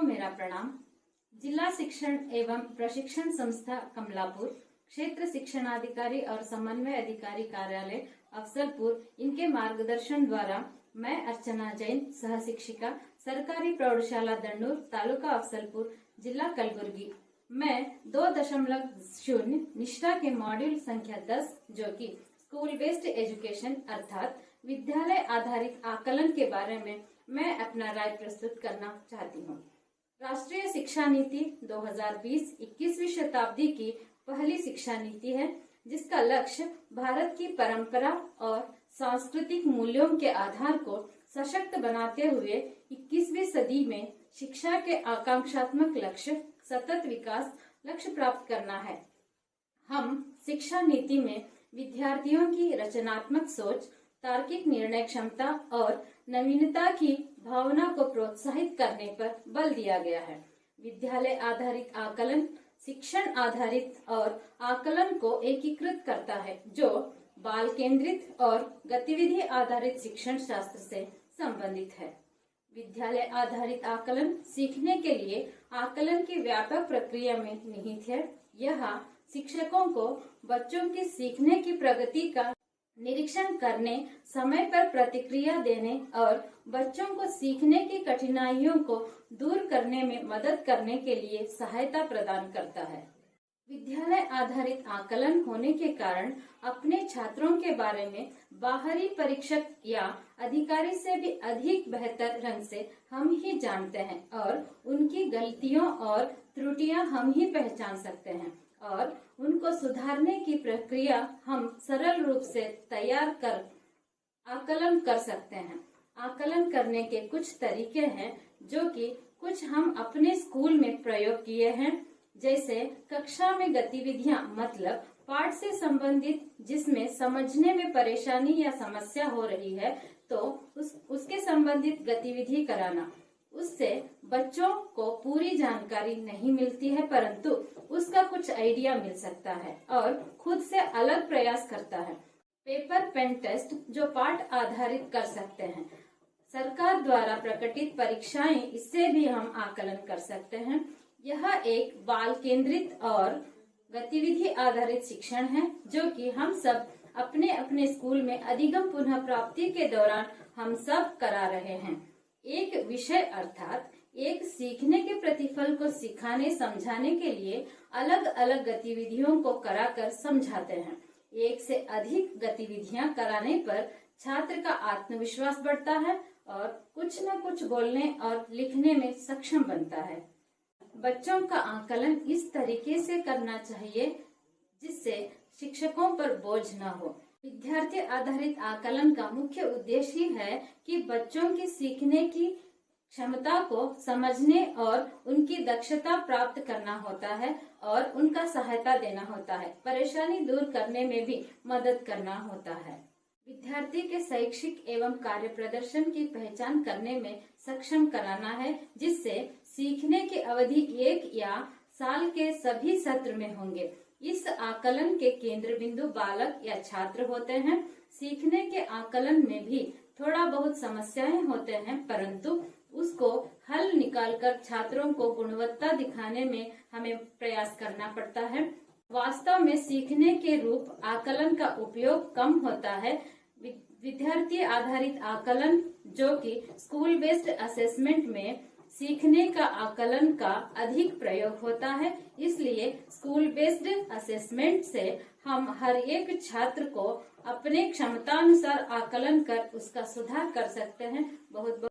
मेरा प्रणाम। जिला शिक्षण एवं प्रशिक्षण संस्था कमलापुर, क्षेत्र शिक्षणाधिकारी और समन्वय अधिकारी कार्यालय अफजलपुर, इनके मार्गदर्शन द्वारा मैं अर्चना जैन, सह शिक्षिका, सरकारी प्रौढ़शाला दंडूर, तालुका अफजलपुर, जिला कलबुर्गी, मैं 2.0 निष्ठा के मॉड्यूल संख्या 10 जो कि स्कूल बेस्ड एजुकेशन अर्थात विद्यालय आधारित आकलन के बारे में मैं अपना राय प्रस्तुत करना चाहती हूँ। राष्ट्रीय शिक्षा नीति 2020 21वीं शताब्दी की पहली शिक्षा नीति है, जिसका लक्ष्य भारत की परंपरा और सांस्कृतिक मूल्यों के आधार को सशक्त बनाते हुए 21वीं सदी में शिक्षा के आकांक्षात्मक लक्ष्य सतत विकास लक्ष्य प्राप्त करना है। हम शिक्षा नीति में विद्यार्थियों की रचनात्मक सोच, तार्किक निर्णय क्षमता और नवीनता की भावना को प्रोत्साहित करने पर बल दिया गया है। विद्यालय आधारित आकलन शिक्षण आधारित और आकलन को एकीकृत करता है, जो बाल केंद्रित और गतिविधि आधारित शिक्षण शास्त्र से संबंधित है। विद्यालय आधारित आकलन सीखने के लिए आकलन की व्यापक प्रक्रिया में निहित है। यह शिक्षकों को बच्चों की सीखने की प्रगति का निरीक्षण करने, समय पर प्रतिक्रिया देने और बच्चों को सीखने की कठिनाइयों को दूर करने में मदद करने के लिए सहायता प्रदान करता है। विद्यालय आधारित आकलन होने के कारण अपने छात्रों के बारे में बाहरी परीक्षक या अधिकारी से भी अधिक बेहतर ढंग से हम ही जानते हैं और उनकी गलतियों और त्रुटियां हम ही पहचान सकते हैं और उनको सुधारने की प्रक्रिया हम सरल रूप से तैयार कर आकलन कर सकते हैं। आकलन करने के कुछ तरीके हैं जो कि कुछ हम अपने स्कूल में प्रयोग किए हैं, जैसे कक्षा में गतिविधियां मतलब पाठ से संबंधित जिसमें समझने में परेशानी या समस्या हो रही है तो उसके संबंधित गतिविधि कराना। उससे बच्चों को पूरी जानकारी नहीं मिलती है, परंतु उसका कुछ आइडिया मिल सकता है और खुद से अलग प्रयास करता है। पेपर पेन टेस्ट जो पाठ आधारित कर सकते हैं। सरकार द्वारा प्रकटित परीक्षाएं, इससे भी हम आकलन कर सकते हैं। यह एक बाल केंद्रित और गतिविधि आधारित शिक्षण है, जो कि हम सब अपने अपने स्कूल में अधिगम पुनः प्राप्ति के दौरान हम सब करा रहे हैं। एक विषय अर्थात एक सीखने के प्रतिफल को सिखाने समझाने के लिए अलग अलग गतिविधियों को कराकर समझाते हैं। एक से अधिक गतिविधियां कराने पर छात्र का आत्मविश्वास बढ़ता है और कुछ न कुछ बोलने और लिखने में सक्षम बनता है। बच्चों का आकलन इस तरीके से करना चाहिए जिससे शिक्षकों पर बोझ न हो। विद्यार्थी आधारित आकलन का मुख्य उद्देश्य ही है कि बच्चों की सीखने की क्षमता को समझने और उनकी दक्षता प्राप्त करना होता है और उनका सहायता देना होता है। परेशानी दूर करने में भी मदद करना होता है। विद्यार्थी के शैक्षिक एवं कार्य प्रदर्शन की पहचान करने में सक्षम कराना है, जिससे सीखने की अवधि 1 या साल के सभी सत्र में होंगे। इस आकलन के केंद्र बिंदु बालक या छात्र होते हैं। सीखने के आकलन में भी थोड़ा बहुत समस्याएं होते हैं, परंतु उसको हल निकालकर छात्रों को गुणवत्ता दिखाने में हमें प्रयास करना पड़ता है। वास्तव में सीखने के रूप आकलन का उपयोग कम होता है। विद्यार्थी आधारित आकलन जो कि स्कूल बेस्ड असेसमेंट में सीखने का आकलन का अधिक प्रयोग होता है, इसलिए स्कूल बेस्ड असेसमेंट से हम हर एक छात्र को अपने क्षमतानुसार आकलन कर उसका सुधार कर सकते हैं। बहुत बहुत